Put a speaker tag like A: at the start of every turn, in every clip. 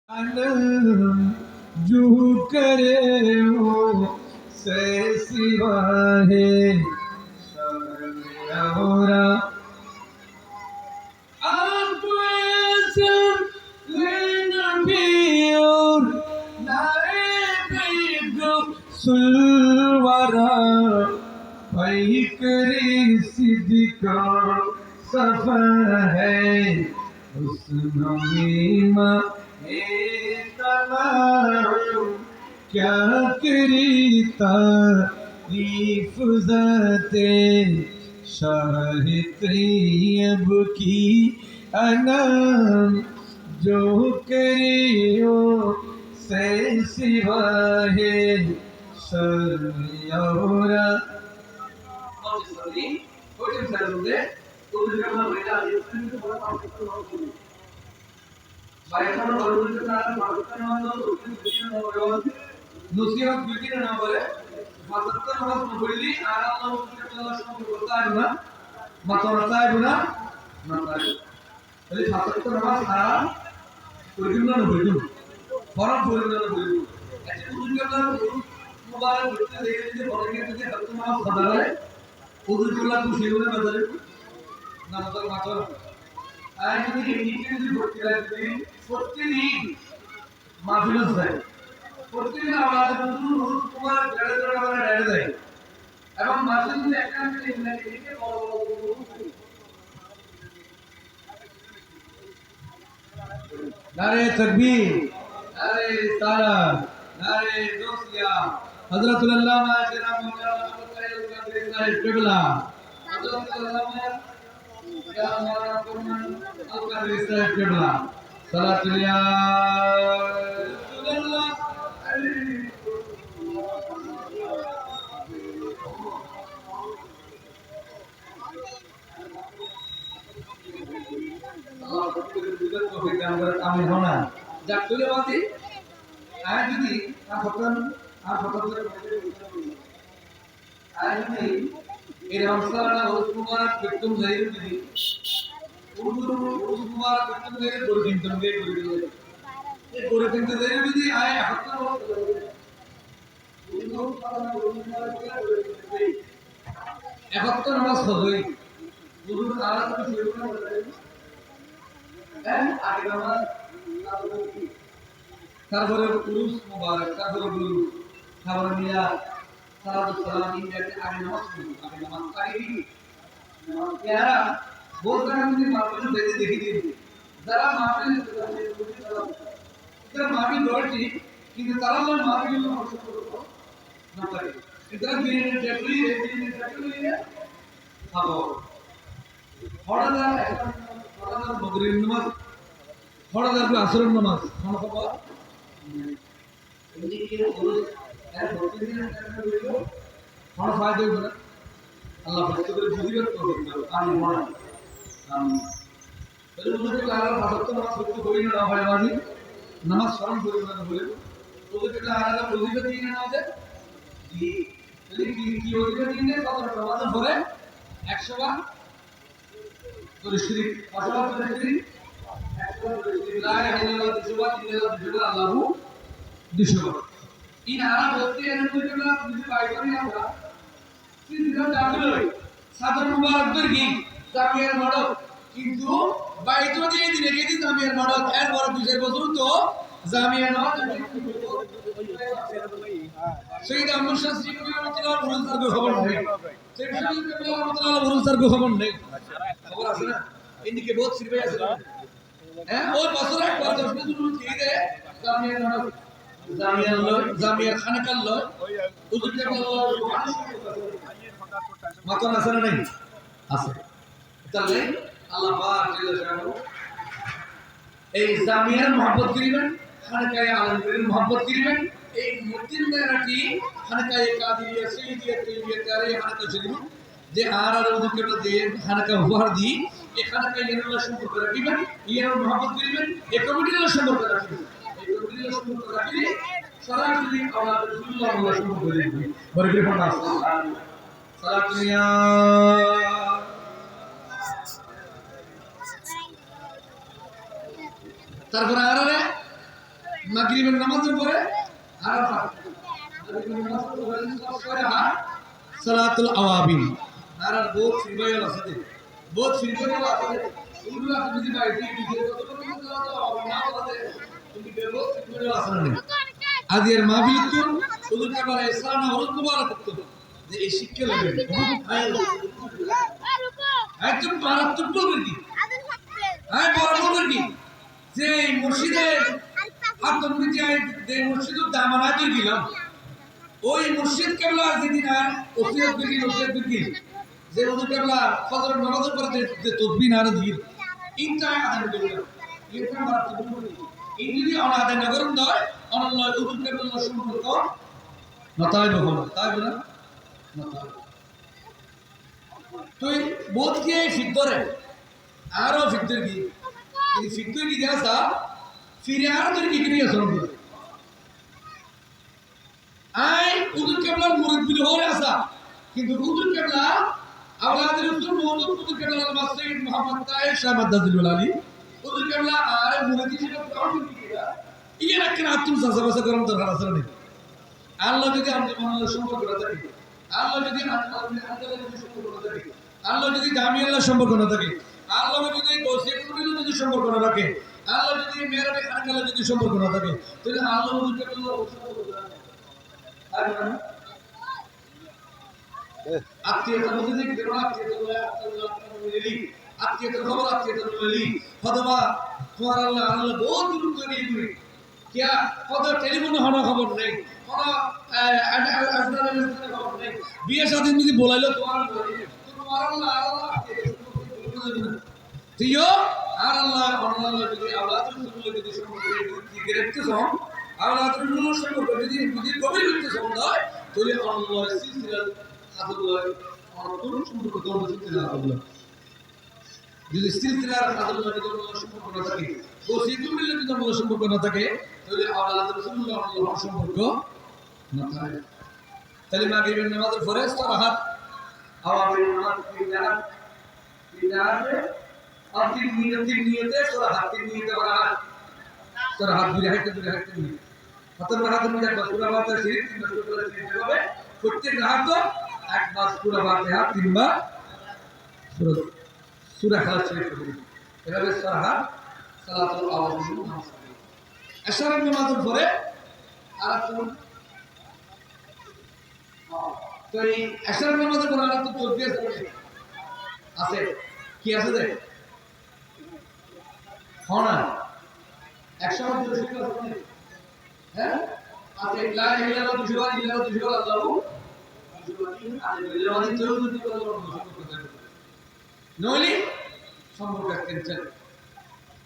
A: आलम जो करे वो से सिवा है शर्म आप ऐसा लेना भी और नारे भी जो सुलवारा भाई करे सिद्दीका सफर है उस नमीमा क्या करी तारीफ ज़ाते शाह तैयब की अनाम जो करियो से सिवा है शर्मिया নসিহত বিকির না বলে মাত্র নামাজ পড়লি আর আল্লাহ সুবহানাহু করতে হবে না মাত্র তাই না না তাই তাহলে মাত্র নামাজ সারা পড়িল না পড়িল ফরম পড়িল না পড়িল একটা উজুর মোবাইল করতে দেখে যে বড় কে যদি হাত নামাজ সাদালে উজুর করলা তো সেগুলো না ধরে না মাত্র আর যদি নিচে যদি ভর্তি রাখবে প্রতিদিন মাহফিল হয় প্রতিদিন আমাদের বন্ধু তোমার জড়ে জড়ে আমরা রেড়ে দেয় এবং মাঝে যদি একটা লিখে বড় নারে তাকবীর নারে সালাম নারে দোসিয়া হযরতুল আল্লামা জনাব মাওলানা আবুল কাদের সাহেব কিবলা হযরতুল আল্লামা জনাব মাওলানা আবুল কাদের সাহেব কিবলা সালাতুল ইয়া রাসূলুল্লাহ আমি হনা যা তুলে বাতি আর যদি আর ফটন আর যদি এই রমসানা মুবারক বিতুম জাহির যদি মুবারক বিতুম জাহির করে কিন্তু এই করে কিন্তু জাহির যদি আয় হাতন এখন নামাজ পড়ই হুজুর আলাদা শুরু করে আগে নামাজ তারপরে উরুস মুবারক তারপরে গুরু তারপরে মিয়া সালাতু সালাম ইনকে আগে নামাজ আগে यारा बहुत सारा मुझे माफिल भेजे देखी थी जरा माफिल इधर माफिल लौटी कि जरा लोग माफिल में ना करे इधर बीने टेकली है हाँ थोड़ा मगरिब नमाज थोड़ा असर नमाज खाना खबर खाना फायदे होगा अल्लाह बच्चे को बुद्धि को आने वाला तो मुझे कहा फादर नमाज बच्चे कोई ना भाई वाली नमाज शरण कोई ना बोले तो मुझे कहा बुद्धि को तीन नमाज है जी लेकिन की बुद्धि को तीन है तो नमाज पढ़े 100 बार तो शरीफ अशवा तो शरीफ 100 बार ला इलाहा इल्लल्लाह 200 बार अल्लाहु 200 बार इन आरा बोलते हैं मुझे ना मुझे बाइक पर नहीं आता সিদ্ধান্ত জানলো সাধারণ মুবারক দর্গি জামিয়ার মডক কিন্তু বাইতো দিয়ে দিনে কেদি জামিয়ার মডক এর বড় 2 বছর তো জামিয়া না শহীদ আহমদ শাহ শ্রীকবি রহমাতুল্লাহ বুরুজদার খবর নেই শহীদ শ্রীকবি রহমাতুল্লাহ বুরুজদার খবর নেই খবর আছে না ইনকে বহুত সিরবে আছে হ্যাঁ ওই বছর এক বছর শুধু দিয়ে দে জামিয়ার মডক জামিয়ার খানাকাল লয় হুজুর মাতন আছে না নাই আছে তাহলে আল্লাহ পাক জানো এই জামিয়ার mohabbat করিবেন খানকায়ে আলমগীরের mohabbat করিবেন এই মুতিন দারাটি খানকায়ে কাদিরিয়া সাইয়্যিদিয়া তাইয়্যিবিয়া তারে খানকা ছিল যে আর ওদেরকে দিয়ে খানকা উপহার দি এই খানকায়ে ইয়ানুল্লাহ সম্পর্ক রাখবেন ইয়ার mohabbat করিবেন এই কমিটির সম্পর্ক রাখবেন এই কমিটির সম্পর্ক রাখলে সরাসরি আল্লাহ রাসূলুল্লাহ সম্পর্ক রাখবেন বরকত পাক সালাতুল্লাহ তারপরে আরে মাগরিবের নামাজের পরে আরাফাত সালাতুল আওয়াবিন আর বহুত ফিরবাইল আছে বহুত ফিরবাইল আছে এগুলো আপনি যদি বাইরে দিয়ে আদিয়ার মাহফিল তো ওদের কাছে ইসলাম না হরত মুবারক তো যে এই শিক্ষা লাগে একদম মারাত্মক বলবেন কি হ্যাঁ বড় বলবেন কি যে মুর্শিদের হাত মিটিয়ে যে মুর্শিদের দামানা দিয়ে দিলাম ওই মুর্শিদ কেবলা যেদিন আর ওসিয়ত বিগিন যে ওদের কেবলা ফজর নামাজের পরে যে তসবিহ আর জিকির ইনটা আদান করলাম এটা মারাত্মক বলবেন এই যদি আদান না করেন দয় অনন্য ওদের কেবলা সম্পর্ক নতাই বহন তাই বলে নতাই তুই বোধ কে ফিদ্দরে আরো ফিদ্দর কি এই ফিদ্দর কি জাসা ফিরে আর তোর কি করিয়া শরণ করে আই উদুর কেবলার মুরিদ হয়ে আসা কিন্তু উদুর কেবলা আওলাদের রাসূল মুহাম্মদ উদুর কেবলা মাসঈদ মুহাম্মদ তাহের শাহ মাদ্দাদুল আলী উদুর কেবলা আর মুরিদ হিসেবে কাউন্ট কিরা ইয়ে রাখেন আত্ম সাসাবাসা করার দরকার আছে না আল্লাহ যদি আমাদের সম্পর্ক না থাকে আল্লাহ যদি আল্লাহ সম্পর্ক না থাকে আল্লাহ যদি দামি আল্লাহ সম্পর্ক না থাকে আল্লাহ যদি বসিয়তুল যদি সম্পর্ক না রাখে আল্লাহ যদি মেরাবে খানকালা যদি সম্পর্ক না থাকে তাহলে আল্লাহ ওদেরকে আত্মীয়তার মধ্যে দেখি আত্মীয়তার খবর আত্মীয়তার মিলি অথবা তোমার আল্লাহ আল্লাহ বহুত গুরুত্ব দিয়ে দিবে क्या কত টেলিফোনে হওয়ার খবর নেই কোন খবর নেই বিয়ে শাদী যদি বলাইলো তোমার আল্লাহ তুইও আর আল্লাহ যদি আওলাদের রাসূল যদি সম্পর্ক দেখতে চাও আওলাদের রাসূল সম্পর্ক যদি গভীর করতে চাও তাহলে আল্লাহ সিলসিলা আদুল্লাহ অন্তর সম্পর্ক তোমরা সিলসিলা আদুল্লাহ যদি সিলসিলার আদুল্লাহ যদি সম্পর্ক না থাকে বসিয়তুল যদি তোমার সম্পর্ক না থাকে তাহলে আওলাদের রাসূলুল্লাহ আল্লাহর সম্পর্ক না থাকে তাহলে মাগরিবের নামাজের পরে সারাহাত আওয়ামের নামাজ তিনজাহাতে আর তিন নিয়তে সারাহাত তিন নিয়তে ওরাহাত সারাহাত দুই হাতে নিয়ে প্রথম রাহাতের মধ্যে একবার সূরা ফাতিহা শরীফ তিনবার সূরা শরীফ হবে প্রত্যেক রাহাত একবার সূরা ফাতিহা তিনবার সূরা খালাস শরীফ হবে এভাবে সারাহাত সালাতুল আওয়াবিন নামাজ এশারের নামাজের পরে আর তো এই এশারের নামাজের পরে আর তো চলতে আছে কি আছে রে হনা 100 হ্যাঁ আছে লা ইলাহা ইল্লাল্লাহ দুশবার ইল্লাল্লাহ দুশবার আল্লাহু নইলে সম্পর্ক টেনশন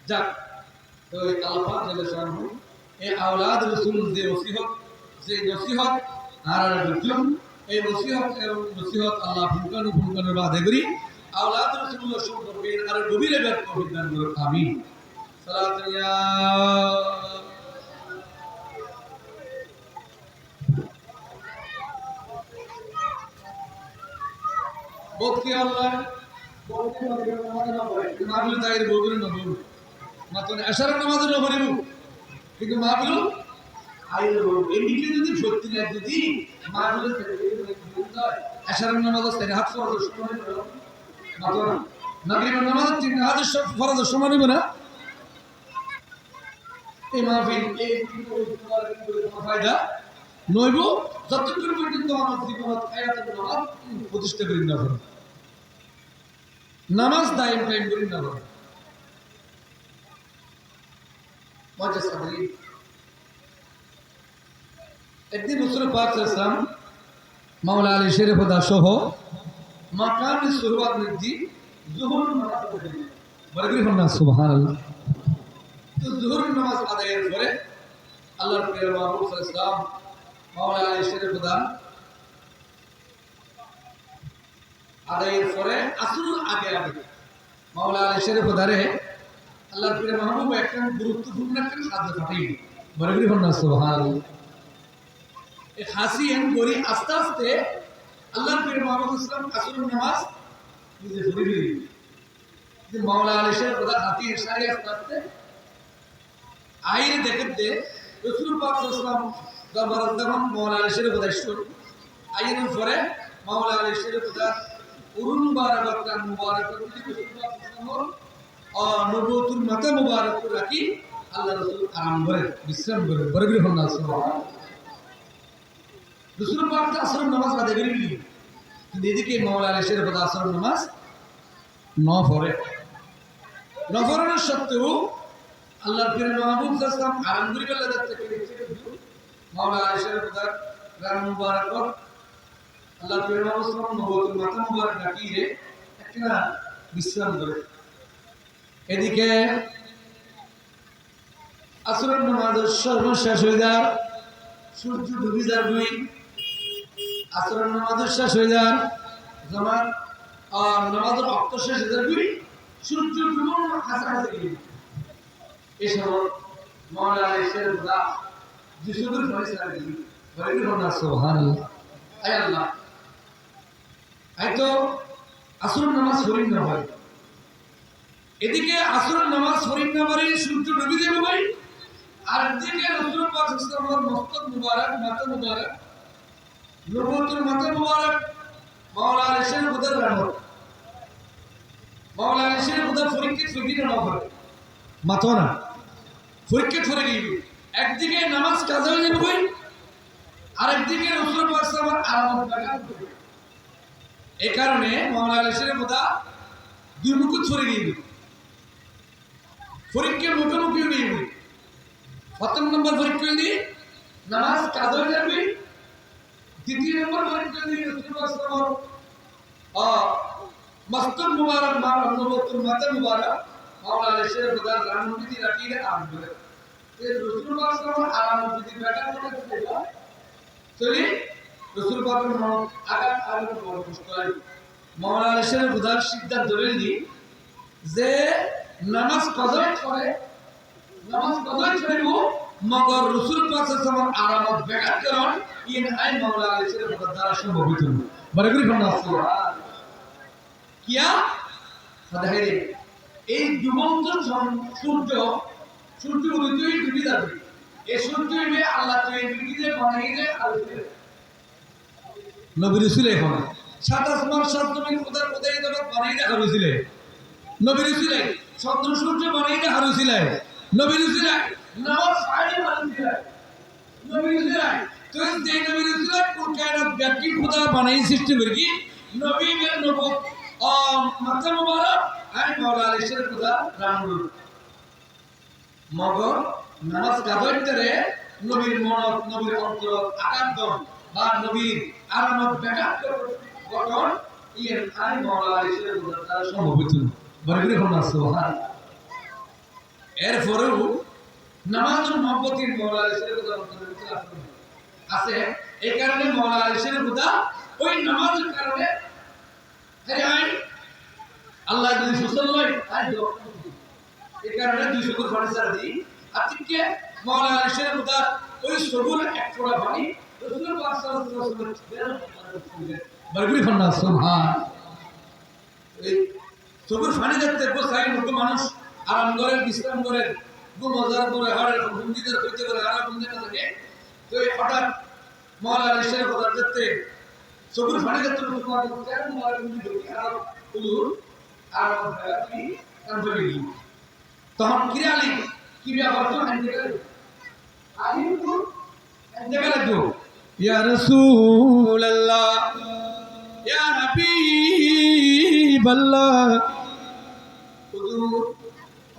A: যাক তো আল্লাহ পাক জাল্লা শানহু এই আওলাদ রাসূল যে ওসিয়ত যে নসিহত আর বিক্রম এই নসিহত আল্লাহ ফুলকানোর বাদে করি আওলাদ রাসূলুল্লাহ সম্পর্কে আর গভীরে ব্যাখ্যা বিধান করুন আমিন সালাতু ইয়া বলতে আল্লাহ বলতে মাহফিল তাইর বলবেন না বলুন মাত্র এশারের নামাজের না পড়িব কিন্তু মাহফিল আইলো এদিকে যদি সত্যি না যদি মাহফিল এশারের নামাজ আছে হাত ফরজ সমান মাত্র মাগরিবের নামাজ তিন হাতের সব ফরজ সমান হবে না এই মাহফিল এই ফায়দা নইব যতক্ষণ পর্যন্ত আমার জীবনত আয়াতুল নামাজ প্রতিষ্ঠা করি না করে নামাজ দায়ম টাইম করি না করে একদিন হুজুর পাক সাল্লাল্লাহু মাওলা আলী শরীফ দা সহ মাকামে সুরওয়াত নদী যোহর নামাজ পড়লেন বলবি না সুবহানাল্লাহ তো যোহর নামাজ আদায়ের পরে আল্লাহর প্রিয় মাহবুব সাল্লাল্লাহু মাওলা আলী শরীফ দা আদায়ের পরে আসর আগে মাওলা আলী শরীফ দারে আল্লাহর প্রিয় মাহবুব একটা গুরুত্বপূর্ণ একটা সাহায্য পাঠিয়ে বলবি না সুবহানাল্লাহ এই হাসি এম করি আস্তে আস্তে আল্লাহর প্রিয় মাহবুব ইসলাম আসরের নামাজ নিজে পড়ে দিলেন যে মাওলা আলী শরীফ দা হাতি ইশারে আস্তে আস্তে আইরে দেখতে রাসূল পাক সাল্লাল্লাহু আলাইহি ওয়াসাল্লাম দরবার যখন মাওলা আলী শরীফ উদ্দেশ্য আইনের পরে মাওলা আলী শরীফ উদ্দার উরুন বারাকাত মুবারক রাসূল পাক সাল্লাল্লাহু নবুয়তুল মাথা মুবারক রাখি আল্লাহ রাসূল আরাম করে বিশ্রাম করে বরগরি হন না সুবহানাল্লাহ রাসূল পাক আসর নামাজ আদায় করেন কিন্তু এদিকে মাওলা আলী শরীফ আসর নামাজ ন পড়ে নফরের সত্ত্বেও আল্লাহর প্রিয় মাহবুব সাল্লাল্লাহু আলাইহি আরাম করে বেলা যাচ্ছে মাওলা আলী শরীফ উদ্দার রাম মুবারক আল্লাহর প্রিয় মাহবুব সাল্লাল্লাহু নবুয়তুল মাথা মুবারক রাখি একটা বিশ্রাম করে এদিকে আসরের নামাজ সর্বশেষ হয়ে যায় সূর্য ডুবে যায় দুই আসরের নামাজ শেষ হয়ে যায় জামাত আর নামাজের অক্ত শেষ হয়ে যায় দুই সূর্য ডুবন কাছাকাছি এই সময় মাওলা আলী শরীফ দা যিশুর ফয়সালা দিই বলে না সুবহানাল্লাহ আয় আল্লাহ আই তো আসরের নামাজ পড়ি না ভাই এদিকে আসরের নামাজ পড়ি না পারি সূর্য ডুবে যাবে ভাই আর এদিকে রাসূল পাক সাল্লাল্লাহু আলাইহি মস্তক মুবারক মাথা মুবারক নবুয়তুল মাথা মুবারক মাওলা আলী শরীফ উদ্দার রহমত মাওলা আলী শরীফ উদ্দার পরীক্ষা ছুটি না হবে মাথা না পরীক্ষা করে গিয়ে একদিকে নামাজ কাজা হয়ে যাবে ভাই আর একদিকে রাসূল পাক সাল্লাল্লাহু আলাইহি আরামত বাগান এই কারণে মাওলা আলী শরীফ উদ্দার দুই মুখ ছড়ে গিয়ে পরীক্ষা মুখোমুখি নিয়ে প্রথম নম্বর পরীক্ষা দিয়ে নামাজ কাজ হয়ে যাবে দ্বিতীয় নম্বর পরীক্ষা দিয়ে মস্তক মুবারক নবুয়তুল মাথা মুবারক মাওলা আলী শরীফ উদ্দার রামনীতি রাখিয়ে আরাম করে এই রাসূল পাক সাল্লাল্লাহু আলাইহি আরামনীতি ব্যাটা করে চলি রাসূল পাকের নাম আগাত আলোর বর্ণনা মাওলা আলী শরীফ উদ্দার সিদ্ধান্ত ধরে দি যে নামাজ কদর করে মগর রাসূল পাক সাল্লাল্লাহু আলাইহি আরামত ব্যাঘাত করন ইন আইন মাওলা আলী শরীফ উদ্দার দ্বারা সম্ভব হইতো বরগরি ফন্না সুবহান কিয়া সাদাহেরে এই ডুবন্ত সূর্য উদয় ডুবে যাবে এই সূর্যে আল্লাহ তৈরি করে বানাইলে আলোকে নবী রাসূল এখন সাত আসমান সাত জমিন উদার উদয় জগৎ বানাই দেখা হয়েছিল নবী রাসূল চন্দ্র সূর্য বানাই দেখা হয়েছিল নবী রাসূল নামাজ সাইডে বানাইছিল নবী রাসূল তো যে নবী রাসূল কোন কায়নাত ব্যক্তি খোদা বানাই সৃষ্টি করে কি নবী এর নবুত মাথা মুবারক আর মাওলা আলী শরীফ খোদা রামুল মগর নামাজ গাদরে নবীর মনত নবীর অন্তর আকাদন বা নবীর আরামত ব্যাঘাত গঠন ইয়ের আই মাওলা আলী শরীফ খোদা দ্বারা সম্ভব হইতো বরগরি হন সুবহান এরপরেও নামাজুল মহব্বতির মাওলা আলী শরীফ খোদা আছে এই কারণে মাওলা আলী শরীফ খোদা ওই নামাজের কারণে আই আল্লাহ যদি সুস্থ হয় আই এই কারণে 200 করে ফার্নিচার দিই আর ঠিক মাওলা আলী শরীফ খোদা ওই সবুর এক ফোঁটা পানি রাসূল পাক সাল্লাল্লাহু আলাইহি ওয়াসাল্লাম বরগরি হন সুবহান এই সবুর পানি দেখতে বসাই মুখ্য মানুষ আরাম করে বিশ্রাম করে মজার করে হাড়ের বন্দিদের হইতে করে আরাম বন্দিতে থাকে তো হঠাৎ মাওলা আলী শরীফ খোদা দেখতে সবুর পানি দেখতে তোমার কেন মাওলা বন্দি ঢুকে আর হুজুর আর কি কানজলি তখন কিরালি কি ব্যাপার তো আলী তো দেখে তো ইয়া রাসূলুল্লাহ ইয়া হাবিবাল্লাহ হুজুর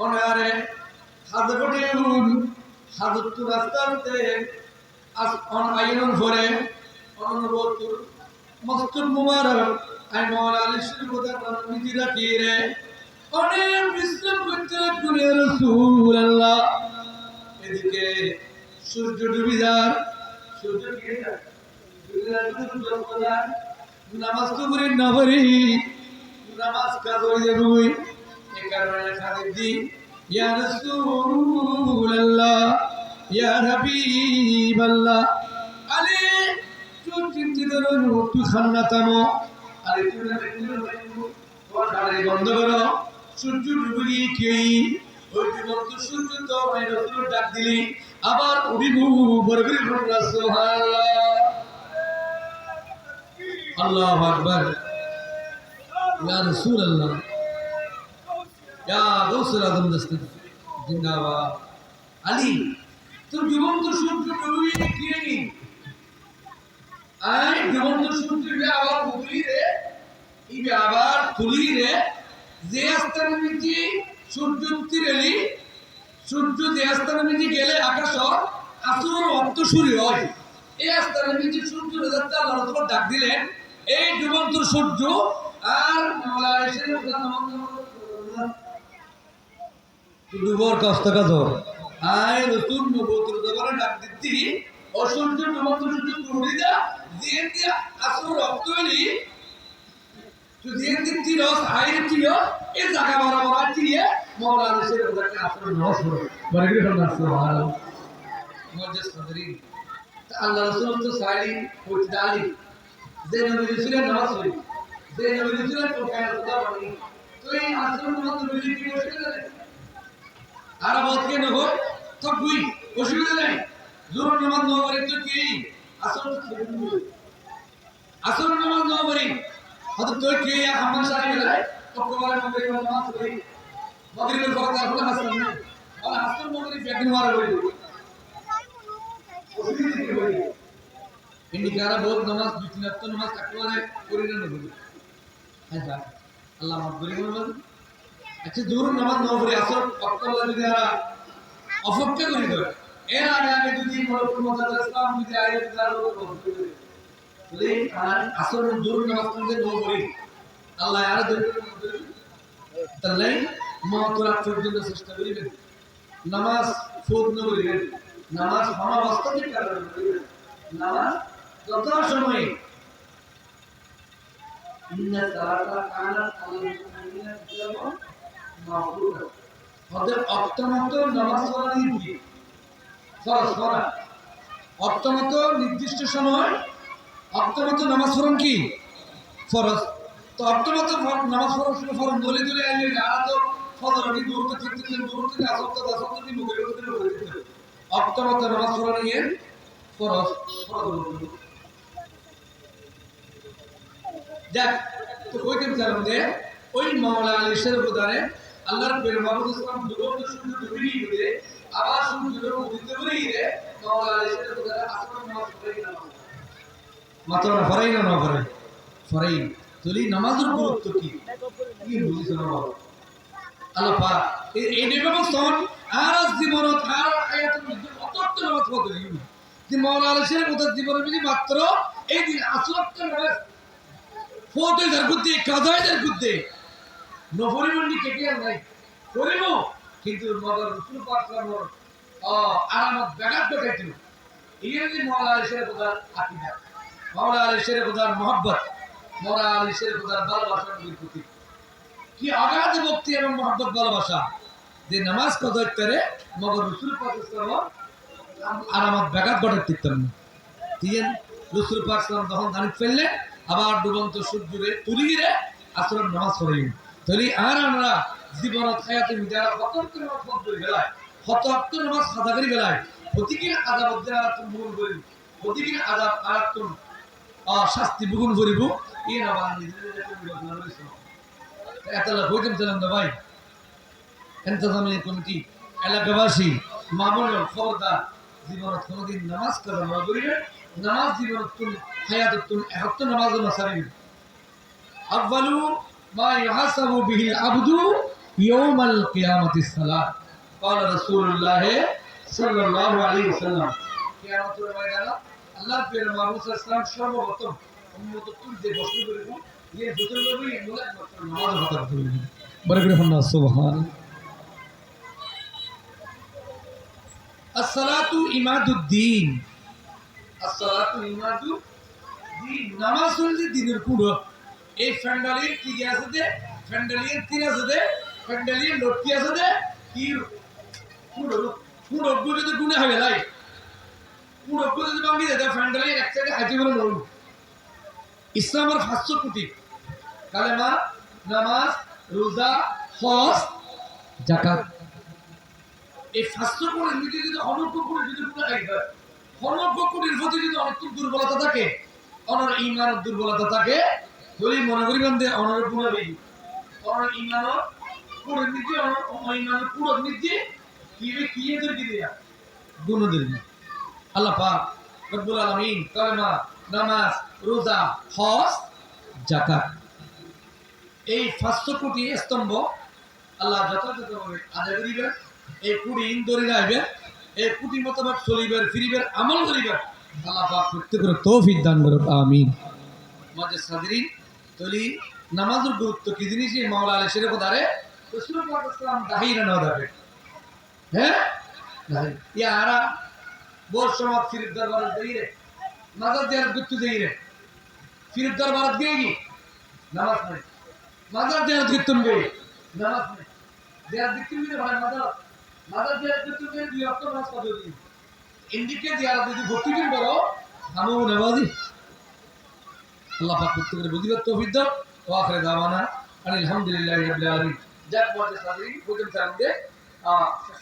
A: ওনারে হাজরতুল হাজরতুল রাস্তাতে আস অন আইনুন ফরে অনুবতুল মস্তক মুবারক আই মাওলা আলী শরীফ খোদা রামনীতি রাখিয়ে রে অনেক বিশ্রাম করতে লাগলেন ইয়া রাসূলুল্লাহ এদিকে সূর্য ডুবে যায় সূর্য ডুবে যায় নামাজ তো করি না পারি নামাজ কাজ হয়ে যাবে এই কারণে খাদির দি ইয়া রাসূলুল্লাহ ইয়া হাবিবাল্লাহ আলী তুই চিন্তিত নও তুই খান্না থামো আলী তুই বন্ধ করো সূর্য ডুবে গিয়ে কি ওই জীবন্ত সূর্য তো রাসূল ডাক দিলি আবার উড়িবু বরগরি সুবহানাল্লাহ আল্লাহু আকবার ইয়া রাসূলুল্লাহ ইয়া গাউসুল আযম দস্ত জিন্দাবাদ আলী তুমি জীবন্ত সূর্য ডুবি কি আই জীবন্ত সূর্য আবার ডুবি রে এই আবার তুলি রে যে স্থানে মিটি সূর্য উত্তিরেলি সূর্য যে স্থানে মিটি গেলে আকাশ আসর অন্ত সূর্য হয় এই স্থানে মিটি সূর্য রেজাল্ট আল্লাহ তাআলা ডাক দিলেন এই ডুবন্ত সূর্য আর মাওলা এসে ডুবর কষ্ট কাজ আয় রসুল নবুয়তের দরবারে ডাক দিতি অসূর্য ডুবন্ত সূর্য তুলি দা দিয়ে দিয়া আসর রক্ত হইলি যদি তিরস আইরে তিরো এই জায়গা বরাবর তিরিয়ে মাওলানা শের ওদাকে আসলে নষ্ট বরগরি সুবহানাল্লাহ মুজাস কদরি আল্লাহ রাসূল তো সাইলি ফুটদালি যে নবী রাসূলের নামাজ হই যে নবী রাসূলের কোরআন খোদা বলি তো এই আসল নামাজ নবী কি বসে গেলে আর বলকে ন হয় তো বুই অসুবিধা নাই জোর নামাজ ন করে তো কি আসল নামাজ ন করি হয়তো তুই কে আমার সাথে গেলে তকবারে মগরিব নামাজ পড়ি মগরিবের পর তারপরে হাসন না আর হাসন মগরিব একদিন মারা হই ইন্ডিকারা বহুত নামাজ বিতিনাত নামাজ তকবারে করি না বলি আচ্ছা আল্লাহ মাফ করি বলুন আচ্ছা জোর নামাজ ন পড়ি আসল তকবারে যদি আর অপেক্ষা করি তো এর আগে যদি মরকুল মুতাদা ইসলাম যদি আয়াত দাঁড়ালো বলতে বলে আর আসল জোর নামাজ পড়তে ন পড়ি আল্লাহ আর তাহলে মতরাত পর্যন্ত চেষ্টা করিবেন নামাজ ফুদ ন করিবেন নামাজ অনাবস্থাতে করিবেন নামাজ যত সময় ইন্না সালাতা কানাত আলাল মুমিনিনা কিতাবান মাওকুতা ওদের অর্থমত নামাজ পড়া কি ফরজ পড়া অর্থমত নির্দিষ্ট সময় অর্থমত নামাজ পড়া কি ফরজ তো অর্থমত নামাজ পড়ার সময় ফরজ দলে দলে আইলে না তো ফজর কি দূর থেকে আসর তো কি মুখে অর্থমত নামাজ পড়া নিয়ে ফরজ দেখ তো ওই দিন জানাম যে ওই মাওলা আলী শের প্রদানে আল্লাহর পীর মাহমুদ ইসলাম দুর্গত সুন্দর ডুবি দিয়ে আবার সুন্দর উদিত করে দিয়ে মাওলা আলী শের প্রদানে আসর নামাজ পড়াই না মাত্র না ফরাই না ফরাই তুলি নামাজের গুরুত্ব কি কি বুঝিস না বাবা আল্লাহ পাক এই নির্বাচন আর জীবনত আর আয়াতের মধ্যে অতত্ব নামাজ পড়তে দিই যে মাওলানা আলী শের প্রদান জীবনের মধ্যে মাত্র এই দিন আসরটা নামাজ ফোটে যার গুদ্দে কাজায় যার গুদ্দে নফরিমন্ডি কেটে নাই করিব কিন্তু মগর রসুল পাক সাল্লাল্লাহু আরামত ব্যাঘাত ঘটাইছিল এই যে মাওলানা আলী শের প্রদান আকীদা মাওলানা আলী শের প্রদান মহব্বত মাওলানা আলী শের প্রদান ভালোবাসার প্রতি কি আগাধ ভক্তি এবং মহব্বত ভালোবাসা যে নামাজ কদর করে মগর রসুল পাক সাল্লাল্লাহু আরামত ব্যাঘাত ঘটাইতেন তিন রসুল পাক সাল্লাল্লাহু তখন দানিত ফেললে আবার ডুবন্ত সূর্যরে তুলিরে আসরের নামাজ পড়ি তলি আর আমরা জীবনত হায়াতে মিদারা কতক্ষণ নামাজ পড়তে গেলায় কতক্ষণ নামাজ সাদা করে গেলায় প্রতিদিন আযাব দেওয়া তুমি ভুল করি প্রতিদিন আযাব আর তুমি শাস্তি বুগুন করিব এই নামাজ নিজেদের বিরোধ না রইছে এতলা কইতেন ছিলাম না ভাই ইন্তজামি কমিটি এলাকাবাসী মামুনুল খবরদার জীবনত কোনদিন নামাজ করা না করিবে নামাজ জীবনত তুমি হায়াত তুমি এত নামাজ না সারিবে আউয়ালু মা ইহাসাবু বিহিল আবদু ইয়াউমাল কিয়ামাতিস সালাত قال رسول الله صلى الله عليه وسلم কিয়ামতের ময়দানে আল্লাহর পীর মাহমুদ সাল্লাল্লাহু সর্বপ্রথম উম্মত তুলতে প্রশ্ন করিব এই হুজুর নবী মুলাক মাত্র নামাজ কথা কইবেন বরকত আল্লাহ সুবহান আসসালাতু ইমাদুদ্দিন আসসালাতু ইমাদুদ্দিন নামাজ হচ্ছে দ্বীনের কুড়ো এই ফ্যান্ডালির কি আছে দে ফ্যান্ডালির তিন আছে দে ফ্যান্ডালির লটকি আছে দে কি কুড়ো কুড়ো গুলো তো গুনে হবে লাই কুড়ো গুলো যদি ভাঙি দে ফ্যান্ডালির এক সাইডে হাইতে বলে লড়ু ইসলামের 500 কোটি কালেমা নামাজ রোজা হজ যাকাত এই স্বাস্থ্য কোণের ভিতরে যদি অনর্থ করে যদি গুণা হয় অনর্থ কোণের প্রতি যদি অনেক দুর্বলতা থাকে অনর ইমানের দুর্বলতা থাকে বলি মনে করি বান্ধে অনর গুণা বেশি অনর ইমানের কোণের ভিতরে অনর ইমানের পুরো ভিতরে কি এদের কি দেয়া গুণ দেয়া আল্লাহ পাক রব্বুল আলামিন কালেমা নামাজ রোজা হজ যাকাত এই 500 কোটি স্তম্ভ আল্লাহ যথাযথভাবে আদায় করিবেন এই কুড়ি ইন ধরে রাখবেন এই কুটি মতবাদ চলিবেন ফিরিবেন আমল করিবেন আল্লাহ পাক প্রত্যেকের তৌফিক দান করুক আমিন মাঝে সাদরিন তলি নামাজের গুরুত্ব কি জিনিস এই মাওলা আলী শেরে কোদারে রাসূল পাক সাল্লাম দাহিরা না দাবে হ্যাঁ ইয়ারা বোর সমাজ ফিরির দরবার দেইরে নামাজ দেয়ার গুরুত্ব দেইরে ফিরির দরবার দেইনি নামাজ নাই মাজার দেয়ার গুরুত্ব দেই নামাজ নাই দেয়ার গুরুত্ব দিলে ভাই মাদার দেয়ার গুরুত্ব দিয়ে দুই অক্ট নামাজ পড়ে দিই ইন্ডিকে দেয়ার যদি ভর্তি দিন বড় আমু নামাজি আল্লাহ পাক প্রত্যেকের বুঝিবার তৌফিক দাও ওয়া আখির দাওয়ানা আলহামদুলিল্লাহি রাব্বিল আলামিন যাক মাঝে সাদরিন হুকুম চান্দে শেষ